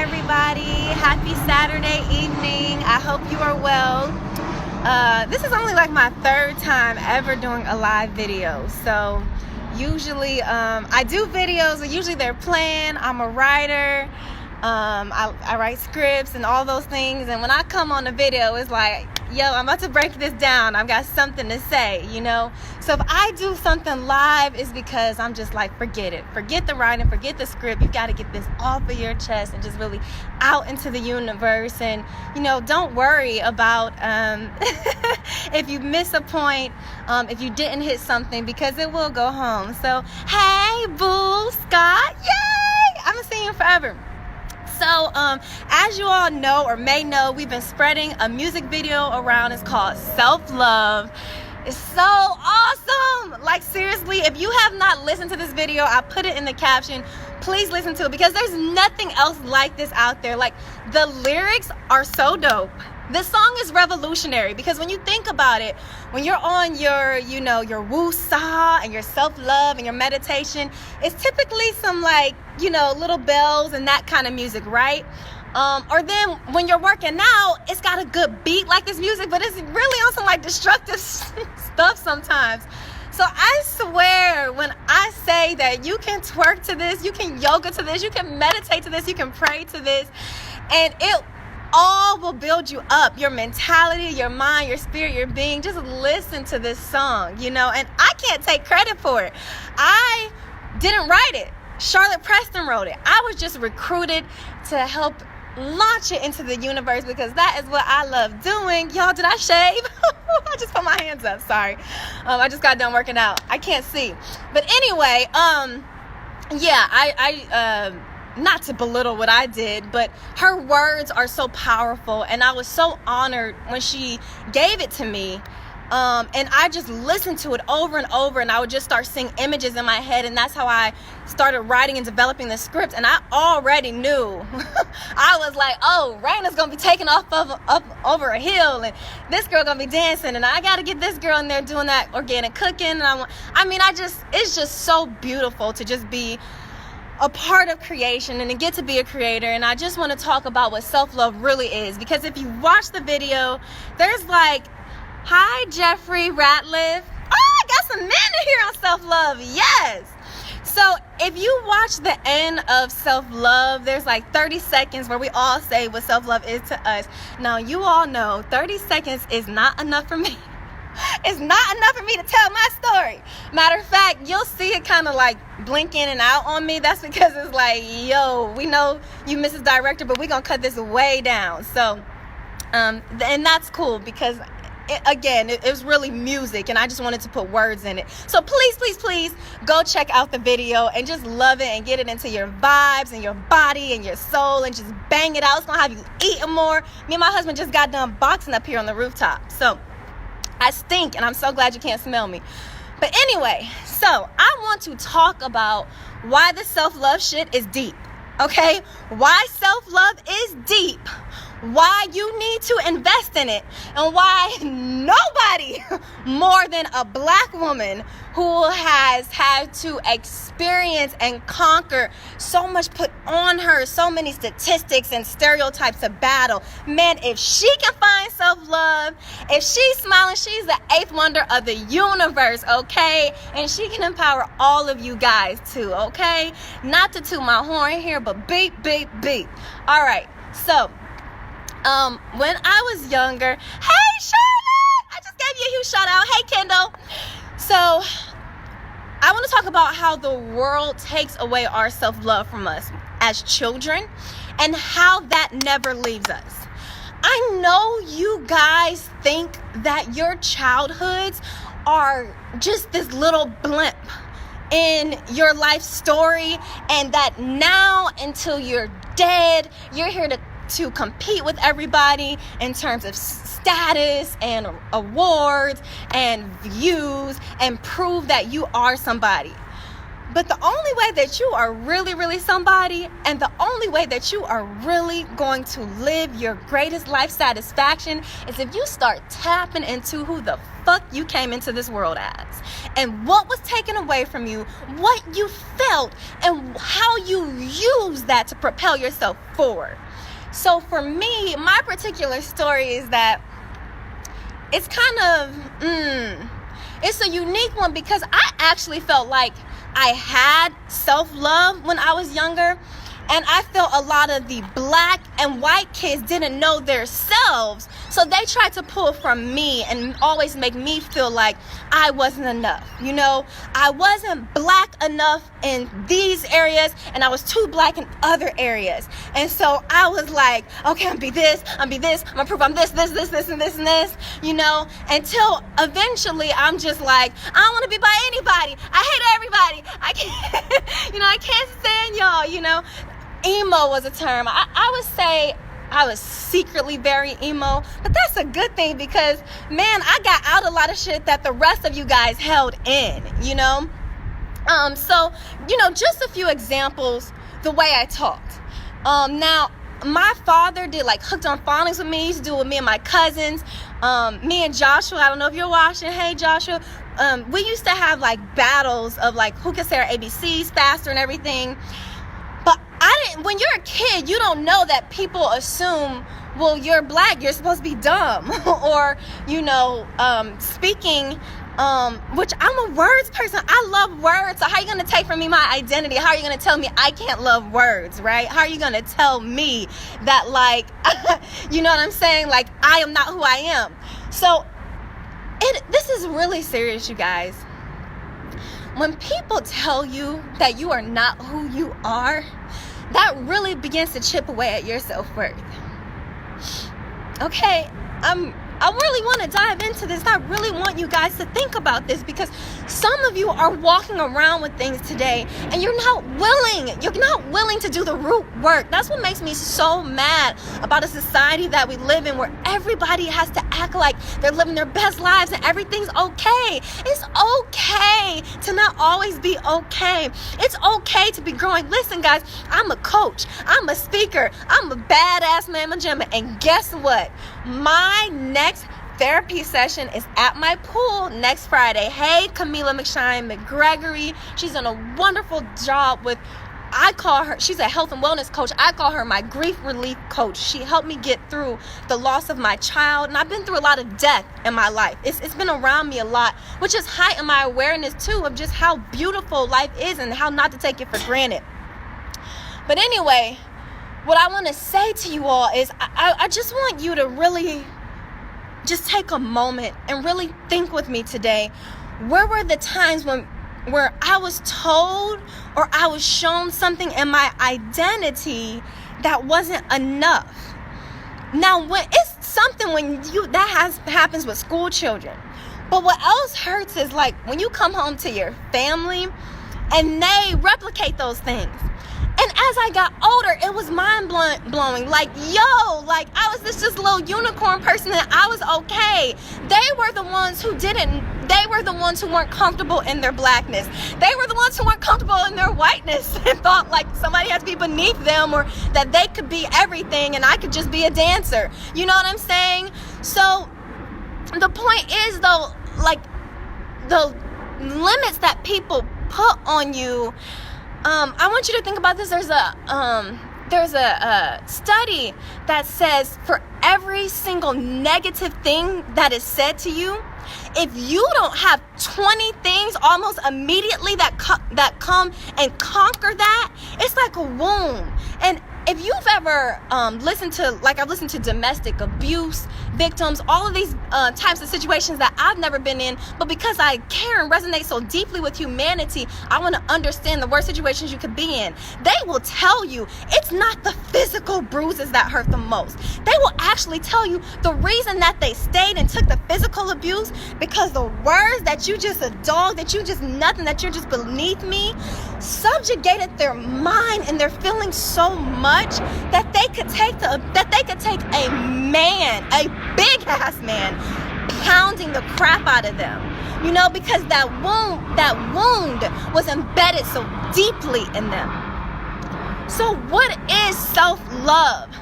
everybody. Happy Saturday evening. I hope you are well. This is only like my third time ever doing a live video. So usually I do videos, and usually they're planned. I'm a writer. I write scripts and all those things. And when I come on the video, it's like, yo, I'm about to break this down. I've got something to say, you know? So if I do something live, it's because I'm just like, forget it. Forget the writing, forget the script. You got to get this off of your chest and just really out into the universe. And, you know, don't worry about if you miss a point, if you didn't hit something, because it will go home. So, hey, Boo, Scott, yay! I haven't seen you forever. So, as you all know or may know, we've been spreading a music video around. It's called Self-Love. It's so awesome. Like, seriously, if you have not listened to this video, I put it in the caption. Please listen to it, because there's nothing else like this out there. Like, the lyrics are so dope. This song is revolutionary, because when you think about it, when you're on your, you know, your woo-saw and your self-love and your meditation, it's typically some, like, you know, little bells and that kind of music, right? Or then when you're working out, it's got a good beat like this music, but it's really on some like destructive stuff sometimes. So I swear, when I say that you can twerk to this, you can yoga to this, you can meditate to this, you can pray to this, and it all will build you up, your mentality, your mind, your spirit, your being. Just listen to this song, you know, and I can't take credit for it. I didn't write it. Charlotte Preston wrote it. I was just recruited to help launch it into the universe, because that is what I love doing. Y'all, did I shave? I just put my hands up. Sorry. I just got done working out. I can't see. But anyway, yeah, I not to belittle what I did, but her words are so powerful, and I was so honored when she gave it to me. And I just listened to it over and over, and I would just start seeing images in my head, and that's how I started writing and developing the script. And I already knew. I was like, oh, Raina's gonna be taking off up over a hill, and this girl gonna be dancing, and I gotta get this girl in there doing that organic cooking. And it's just so beautiful to just be a part of creation and to get to be a creator. And I just want to talk about what self-love really is, because if you watch the video, there's like, hi, Jeffrey Ratliff. Oh, I got some men in here on self-love. Yes. So if you watch the end of self-love, there's like 30 seconds where we all say what self-love is to us. Now, you all know 30 seconds is not enough for me. It's not enough for me to tell my story. Matter of fact, you'll see it kind of like blink in and out on me. That's because it's like, yo, we know you, Mrs. Director, but we're going to cut this way down. So, and that's cool, because it was really music, and I just wanted to put words in it. So please go check out the video and just love it and get it into your vibes and your body and your soul, and just bang it out. It's gonna have you eating more. Me and my husband just got done boxing up here on the rooftop, so I stink, and I'm so glad you can't smell me. But anyway, so I want to talk about why the self-love shit is deep. Okay, why self-love is deep, why you need to invest in it, and why nobody more than a black woman who has had to experience and conquer so much put on her, so many statistics and stereotypes of battle. Man, if she can find self-love, if she's smiling, she's the eighth wonder of the universe, okay? And she can empower all of you guys too, okay? Not to toot my horn here, but beep. All right, so when I was younger, hey Charlotte, I just gave you a huge shout out. Hey Kendall. So I want to talk about how the world takes away our self-love from us as children, and how that never leaves us. I know you guys think that your childhoods are just this little blimp in your life story, and that now until you're dead, you're here to compete with everybody in terms of status and awards and views, and prove that you are somebody. But the only way that you are really, really somebody, and the only way that you are really going to live your greatest life satisfaction, is if you start tapping into who the fuck you came into this world as, and what was taken away from you, what you felt, and how you use that to propel yourself forward. So for me, my particular story is that it's kind of, it's a unique one, because I actually felt like I had self-love when I was younger, and I felt a lot of the black and white kids didn't know their selves, so they tried to pull from me and always make me feel like I wasn't enough. You know, I wasn't black enough in these areas, and I was too black in other areas. And so I was like, okay, I'm gonna be this, I'm gonna prove I'm this, and this, you know, until eventually I'm just like, I don't want to be by anybody. I hate everybody. I can't, I can't stand y'all, Emo was a term. I would say I was secretly very emo, but that's a good thing, because, man, I got out a lot of shit that the rest of you guys held in, So, just a few examples, the way I talked. Now, my father did like Hooked on Phonics with me. He used to do it with me and my cousins. Me and Joshua, I don't know if you're watching. Hey, Joshua. We used to have like battles of like who could say our ABCs faster and everything. But when you're a kid, you don't know that people assume, well, you're black, you're supposed to be dumb. Or, speaking, which I'm a words person. I love words. So how are you going to take from me my identity? How are you going to tell me I can't love words, right? How are you going to tell me that, like, you know what I'm saying? Like, I am not who I am. So this is really serious, you guys. When people tell you that you are not who you are, that really begins to chip away at your self-worth. Okay, I really want to dive into this. I really want you guys to think about this, because some of you are walking around with things today and you're not willing. You're not willing to do the root work. That's what makes me so mad about a society that we live in, where everybody has to act like they're living their best lives and everything's okay. It's okay to not always be okay. It's okay to be growing. Listen, guys, I'm a coach. I'm a speaker. I'm a badass mamma jamma. And guess what? My next therapy session is at my pool next Friday. Hey, Camila McShine McGregory. She's done a wonderful job with, I call her, she's a health and wellness coach. I call her my grief relief coach. She helped me get through the loss of my child. And I've been through a lot of death in my life. It's been around me a lot, which has heightened my awareness too of just how beautiful life is and how not to take it for granted. But anyway, what I want to say to you all is I just want you to really just take a moment and really think with me today. Where were the times where I was told or I was shown something in my identity that wasn't enough? Now, when it's something happens with school children. But what else hurts is like when you come home to your family and they replicate those things. And as I got older, it was mind-blowing. Like, like I was this just little unicorn person and I was okay. They were the ones who weren't comfortable in their blackness. They were the ones who weren't comfortable in their whiteness and thought like somebody had to be beneath them, or that they could be everything and I could just be a dancer. You know what I'm saying? So the point is, though, like the limits that people put on you, I want you to think about this. There's a study that says for every single negative thing that is said to you, if you don't have 20 things almost immediately that come and conquer that, it's like a wound. And if you've ever listened to, like I've listened to domestic abuse victims, all of these types of situations that I've never been in, but because I care and resonate so deeply with humanity, I want to understand the worst situations you could be in. They will tell you it's not the physical bruises that hurt the most. They will actually tell you the reason that they stayed and took the physical abuse, because the words that you just a dog, that you just nothing, that you're just beneath me, subjugated their mind and their feelings so much that they could take a man, a big ass man, hounding the crap out of them, you know, because that wound was embedded so deeply in them. So what is self-love?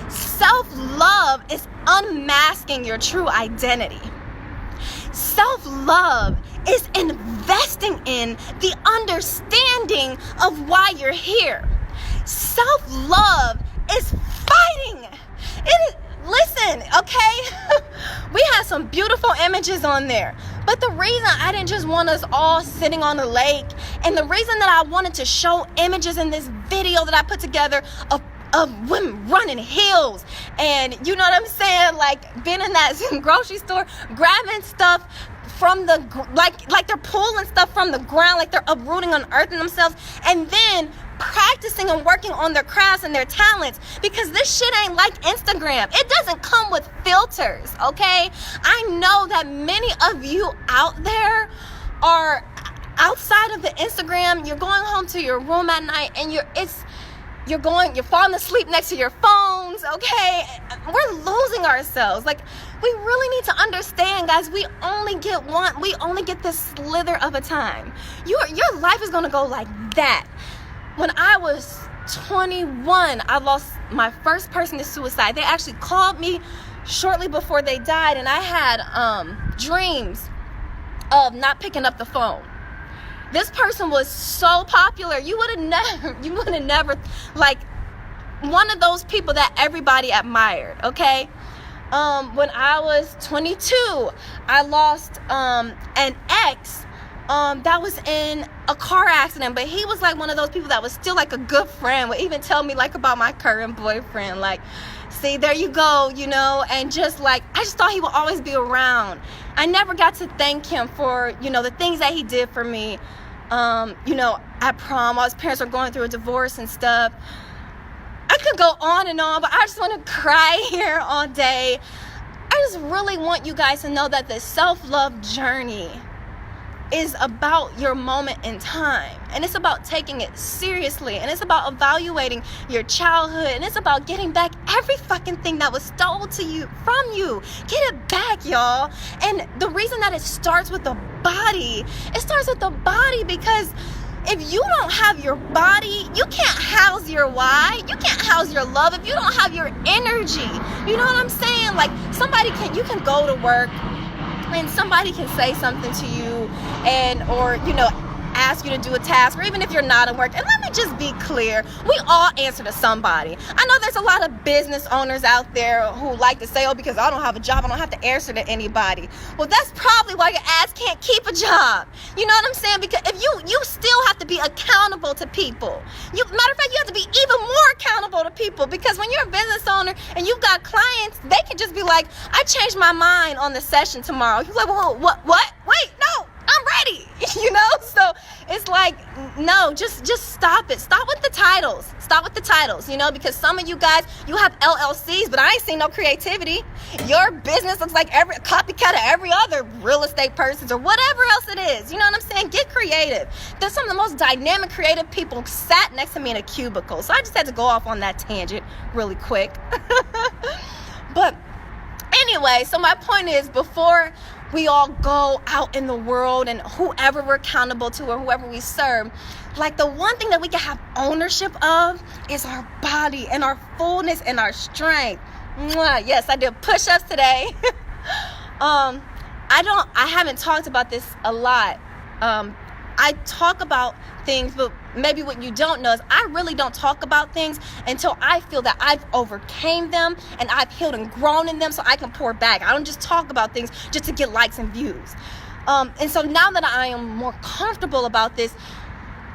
Self-love is unmasking your true identity. Self-love is investing in the understanding of why you're here. Self-love is fighting. Listen, okay? We had some beautiful images on there. But the reason I didn't just want us all sitting on the lake, and the reason that I wanted to show images in this video that I put together of women running hills, and you know what I'm saying, like being in that grocery store, grabbing stuff from the, like they're pulling stuff from the ground, like they're uprooting, unearthing themselves, and then practicing and working on their crafts and their talents, because this shit ain't like Instagram. It doesn't come with filters, okay? I know that many of you out there are outside of the Instagram. You're going home to your room at night and you're falling asleep next to your phones, okay? We're losing ourselves. Like, we really need to understand, guys, we only get this slither of a time. Your life is gonna go like that. When I was 21, I lost my first person to suicide. They actually called me shortly before they died, and I had dreams of not picking up the phone. This person was so popular. You would have never, like, one of those people that everybody admired, okay? When I was 22, I lost an ex that was in a car accident, but he was like one of those people that was still like a good friend, would even tell me like about my current boyfriend, like, see, there you go, you know, and just like, I just thought he would always be around. I never got to thank him for, you know, the things that he did for me. You know, at prom, while his parents were going through a divorce and stuff. I could go on and on, but I just want to cry here all day. I just really want you guys to know that the self-love journey is about your moment in time, and it's about taking it seriously, and it's about evaluating your childhood, and it's about getting back every fucking thing that was stolen from you. Get it back, y'all. And the reason that it starts with the body, because if you don't have your body, you can't house your why. You can't house your love if you don't have your energy. You know what I'm saying? Like, you can go to work and somebody can say something to you or, you know, ask you to do a task, or even if you're not at work. And let me just be clear, we all answer to somebody. I know there's a lot of business owners out there who like to say, oh, because I don't have a job, I don't have to answer to anybody. Well, that's probably why your ass can't keep a job. You know what I'm saying? Because if you still have to be accountable to people. Matter of fact, you have to be even more accountable to people, because when you're a business owner and you've got clients, they can just be like, I changed my mind on the session tomorrow. You're like, well, what? Wait, no, I'm ready. You know? So it's like, no, just stop it. Stop with the titles, you know, because some of you guys, you have LLCs, but I ain't seen no creativity. Your business looks like every copycat of every other real estate person's or whatever else it is. You know what I'm saying? Get creative. There's some of the most dynamic, creative people sat next to me in a cubicle. So I just had to go off on that tangent really quick. But anyway, so my point is, before we all go out in the world and whoever we're accountable to or whoever we serve, like, the one thing that we can have ownership of is our body and our fullness and our strength. Mwah. Yes, I did push-ups today. I haven't talked about this a lot. I talk about things, but maybe what you don't know is I really don't talk about things until I feel that I've overcame them and I've healed and grown in them, so I can pour back. I don't just talk about things just to get likes and views. And so now that I am more comfortable about this,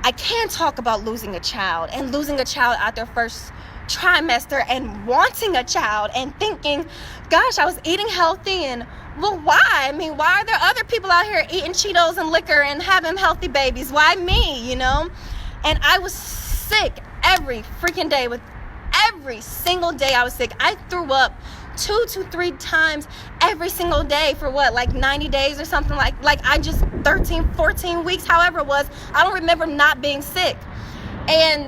I can talk about losing a child out their first trimester and wanting a child and thinking, gosh, I was eating healthy, and well, why? I mean, why are there other people out here eating Cheetos and liquor and having healthy babies? Why me, you know? And I was sick every freaking day. Every single day I was sick. I threw up 2 to 3 times every single day for like 90 days or something, like I just 13, 14 weeks, however it was. I don't remember not being sick. And,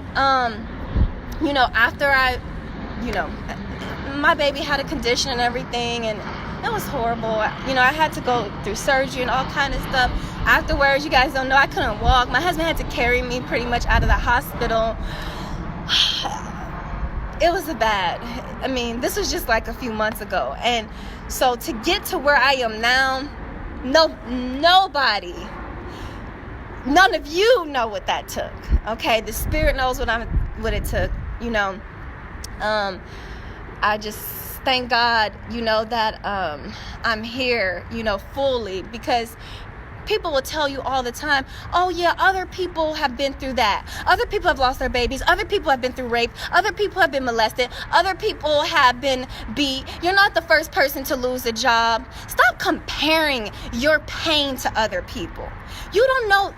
you know, after I my baby had a condition and everything, and it was horrible. I had to go through surgery and all kind of stuff. Afterwards, you guys don't know, I couldn't walk. My husband had to carry me pretty much out of the hospital. It was bad. This was just like a few months ago. And so to get to where I am now, nobody, none of you know what that took. Okay, the Spirit knows what it took. I just thank God, that I'm here, fully, because people will tell you all the time, oh yeah, other people have been through that. Other people have lost their babies. Other people have been through rape. Other people have been molested. Other people have been beat. You're not the first person to lose a job. Stop comparing your pain to other people. You don't know.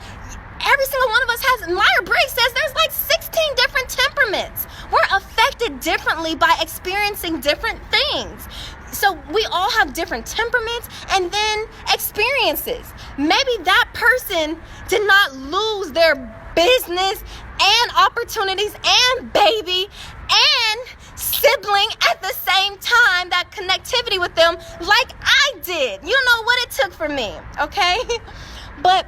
Every single one of us has, Myers-Briggs says there's like 16 different temperaments. We're affected differently by experiencing different things. So we all have different temperaments and then experiences. Maybe that person did not lose their business and opportunities and baby and sibling at the same time, that connectivity with them like I did. You know what it took for me, okay? But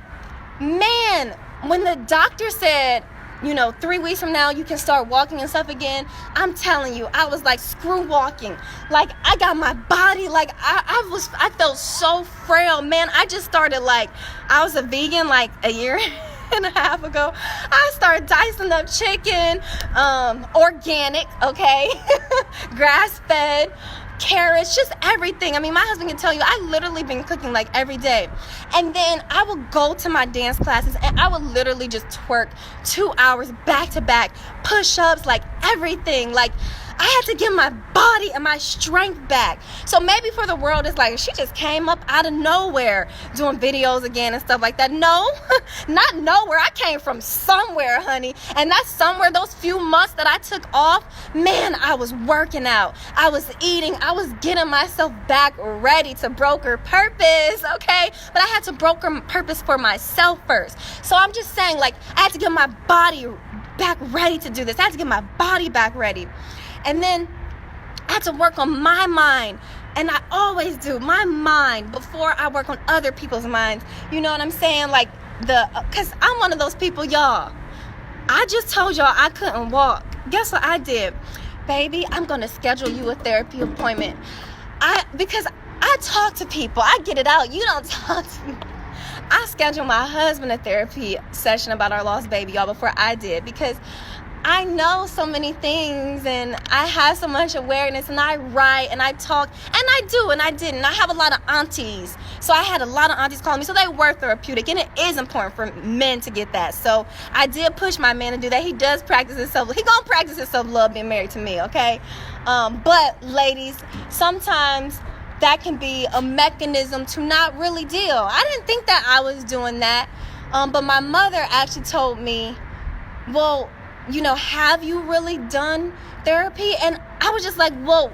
man, when the doctor said, 3 weeks from now you can start walking and stuff again, I'm telling you, I was like, screw walking. Like, I got my body, like I felt so frail, man. I just started, like, I was a vegan like a year and a half ago. I started dicing up chicken, organic, okay, grass-fed, carrots, just everything. My husband can tell you, I literally been cooking like every day. And then I would go to my dance classes and I would literally just twerk 2 hours back to back, push-ups, like everything. Like, I had to get my body and my strength back. So maybe for the world, it's like, she just came up out of nowhere doing videos again and stuff like that. No, not nowhere. I came from somewhere, honey. And that's somewhere, those few months that I took off, man, I was working out. I was eating. I was getting myself back ready to broker purpose, okay? But I had to broker purpose for myself first. So I'm just saying, like, I had to get my body back ready to do this. I had to get my body back ready. And then I had to work on my mind. And I always do my mind before I work on other people's minds. You know what I'm saying? Like, because I'm one of those people, y'all. I just told y'all I couldn't walk. Guess what I did? Baby, I'm going to schedule you a therapy appointment. Because I talk to people. I get it out. You don't talk to me. I scheduled my husband a therapy session about our lost baby, y'all, before I did. Because I know so many things and I have so much awareness, and I write and I talk, and I do and I didn't. I have a lot of aunties. So I had a lot of aunties calling me. So they were therapeutic, and it is important for men to get that. So I did push my man to do that. He does practice his self. He gonna practice his self-love being married to me, okay? But ladies, sometimes that can be a mechanism to not really deal. I didn't think that I was doing that. But my mother actually told me, well, have you really done therapy? And I was just like, well,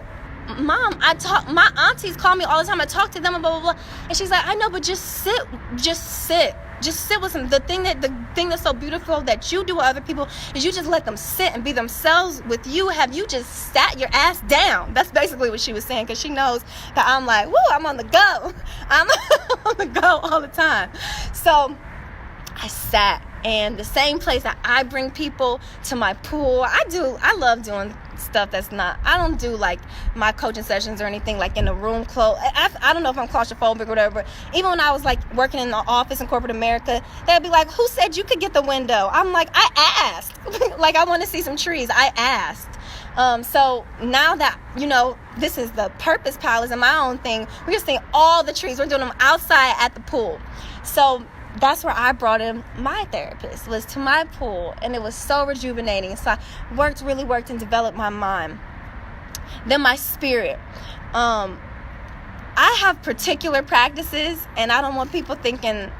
Mom, my aunties call me all the time. I talk to them and blah, blah, blah. And she's like, I know, but just sit with them. The thing that's so beautiful that you do with other people is you just let them sit and be themselves with you. Have you just sat your ass down? That's basically what she was saying, because she knows that I'm like, woo, I'm on the go. I'm on the go all the time. So I sat. And the same place that I bring people to my pool, I love doing stuff that's not, I don't do like my coaching sessions or anything like in a room close. I don't know if I'm claustrophobic or whatever, but even when I was like working in the office in corporate America, they'd be like, who said you could get the window? I'm like, I asked. Like, I want to see some trees. I asked. So now that, this is the Purpose Palace and my own thing, we're just seeing all the trees. We're doing them outside at the pool. So that's where I brought in my therapist, was to my pool, and it was so rejuvenating. So I really worked and developed my mind. Then my spirit. I have particular practices, and I don't want people thinking,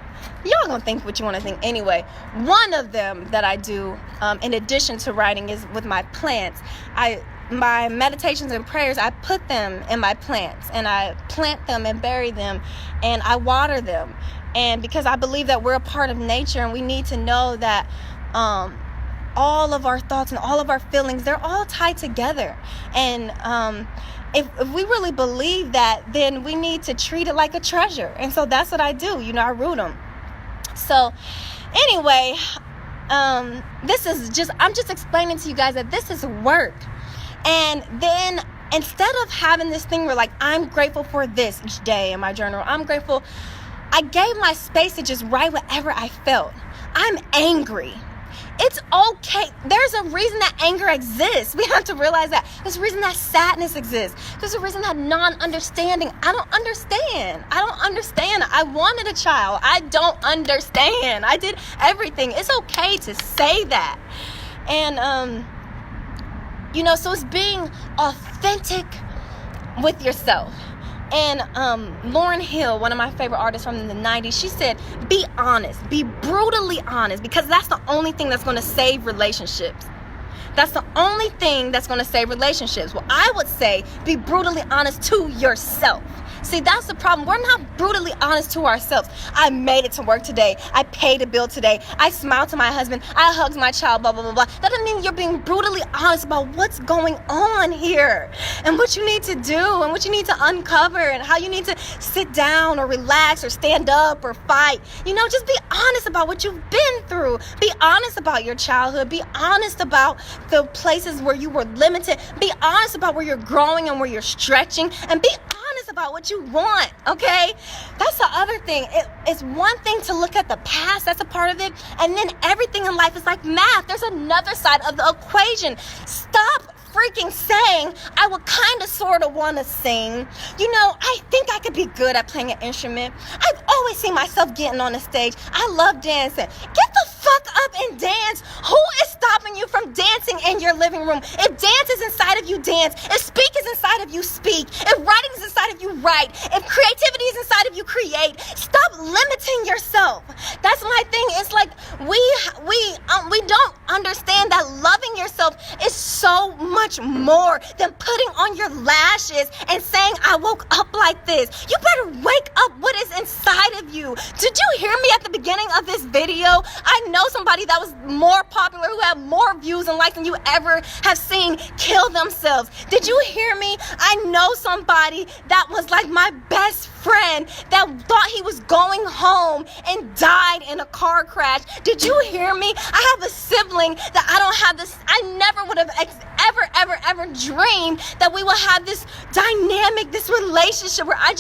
y'all gonna think what you want to think anyway. One of them that I do, in addition to writing, is with my plants. My meditations and prayers, I put them in my plants, and I plant them and bury them, and I water them. And because I believe that we're a part of nature, and we need to know that all of our thoughts and all of our feelings, they're all tied together. And if we really believe that, then we need to treat it like a treasure. And so that's what I do. I root them. So anyway, I'm just explaining to you guys that this is work. And then instead of having this thing where like, I'm grateful for this each day in my journal, I'm grateful, I gave my space to just write whatever I felt. I'm angry. It's okay. There's a reason that anger exists. We have to realize that. There's a reason that sadness exists. There's a reason that non-understanding. I don't understand. I wanted a child. I don't understand. I did everything. It's okay to say that. And, so it's being authentic with yourself. And Lauryn Hill, one of my favorite artists from the 90s, she said, be honest, be brutally honest, because that's the only thing that's going to save relationships. That's the only thing that's going to save relationships. Well, I would say be brutally honest to yourself. See, that's the problem. We're not brutally honest to ourselves. I made it to work today. I paid a bill today. I smiled to my husband. I hugged my child, blah, blah, blah, blah. That doesn't mean you're being brutally honest about what's going on here and what you need to do and what you need to uncover and how you need to sit down or relax or stand up or fight. Just be honest about what you've been through. Be honest about your childhood. Be honest about the places where you were limited. Be honest about where you're growing and where you're stretching, and be honest about what you want. Okay, that's the other thing. It's one thing to look at the past, that's a part of it, and then everything in life is like math. There's another side of the equation. Stop freaking saying I would kind of sort of want to sing. I think I could be good at playing an instrument. I've always seen myself getting on the stage. I love dancing. Get the fuck up and dance. Who is stopping you from dancing in your living room? If dance is inside of you, dance. If speak is inside of you, speak. If writing is inside of you, write. If creativity is inside of you, create. Stop limiting yourself. That's my thing. It's like we don't understand that loving yourself is so much more than putting on your lashes and saying I woke up like this. You better wake up what is inside of you. Did you hear me at the beginning of this video? I know somebody that was more popular, who had more views and likes than you ever have seen, kill themselves. Did you hear me? I know somebody that was like my best friend that thought he was going home and died in a car crash. Did you hear me? I have a sibling that I don't have this. I never would have ever dreamed that we would have this dynamic, this relationship where I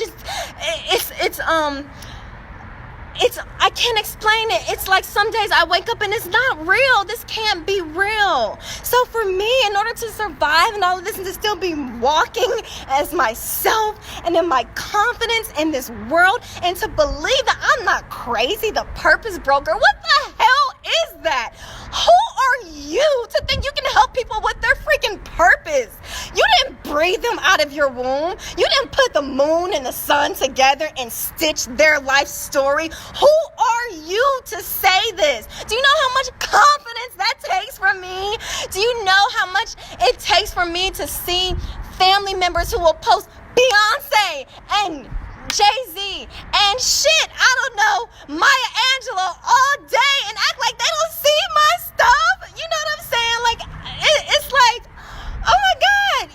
can't explain it. It's like some days I wake up and it's not real. This can't be real. So for me, in order to survive and all of this and to still be walking as myself and in my confidence in this world and to believe that I'm not crazy, the purpose broker, what the hell is that? Who are you to think you can help people with their freaking purpose? You didn't breathe them out of your womb. You didn't put the moon and the sun together and stitch their life story. Who are you to say this? Do you know how much confidence that takes from me? Do you know how much it takes for me to see family members who will post Beyonce and Jay-Z and shit, I don't know, Maya Angelou all day and act like they don't see my stuff? You know what I'm saying? Like, it's like, oh my God,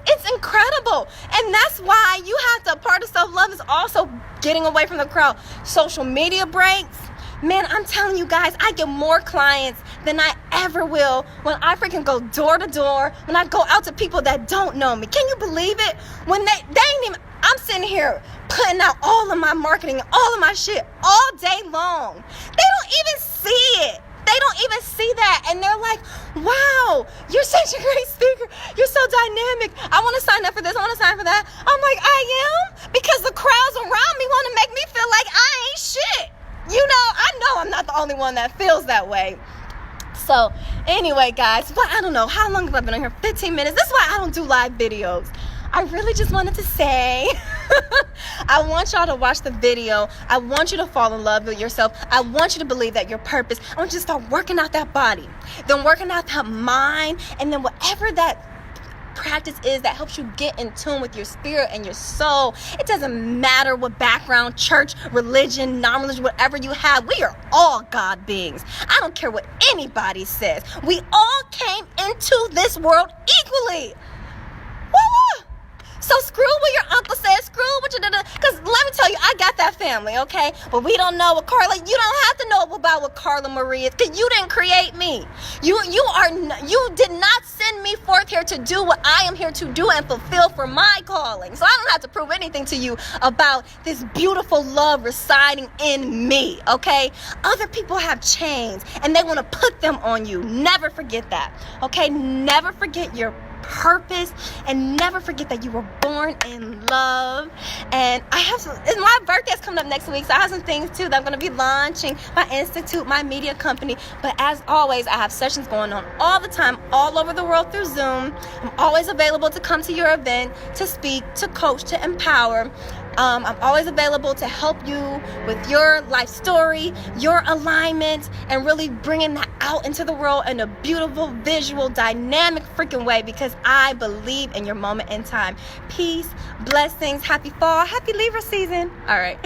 it's incredible. And that's why you have to, part of self-love is also getting away from the crowd. Social media breaks. Man, I'm telling you guys, I get more clients than I ever will when I freaking go door to door, when I go out to people that don't know me. Can you believe it? When they ain't even, I'm sitting here putting out all of my marketing, all of my shit all day long. They don't even see it. They don't even see that. And they're like, wow, you're such a great speaker. You're so dynamic. I want to sign up for this. I want to sign up for that. I'm like, I am? Because the crowds around me want to make me feel like I ain't shit. I know I'm not the only one that feels that way. So anyway, guys, I don't know. How long have I been on here? 15 minutes. That's why I don't do live videos. I really just wanted to say, I want y'all to watch the video. I want you to fall in love with yourself. I want you to believe that your purpose. I want you to start working out that body, then working out that mind, and then whatever that practice is that helps you get in tune with your spirit and your soul. It doesn't matter what background, church, religion, non-religion, whatever you have. We are all God beings. I don't care what anybody says. We all came into this world equally. Woo-woo! So screw what your uncle says, screw what your because let me tell you, I got that family, okay? But we don't know what Carla, you don't have to know about what Carla Marie is, because you didn't create me. You did not send me forth here to do what I am here to do and fulfill for my calling. So I don't have to prove anything to you about this beautiful love residing in me, okay? Other people have chains and they want to put them on you. Never forget that, okay? Never forget your purpose, and never forget that you were born in love. And my birthday's coming up next week, so I have some things too that I'm going to be launching, my institute, my media company. But as always, I have sessions going on all the time, all over the world through Zoom. I'm always available to come to your event, to speak, to coach, to empower. I'm always available to help you with your life story, your alignment, and really bringing that out into the world in a beautiful, visual, dynamic freaking way, because I believe in your moment in time. Peace, blessings, happy fall, happy Libra season. All right.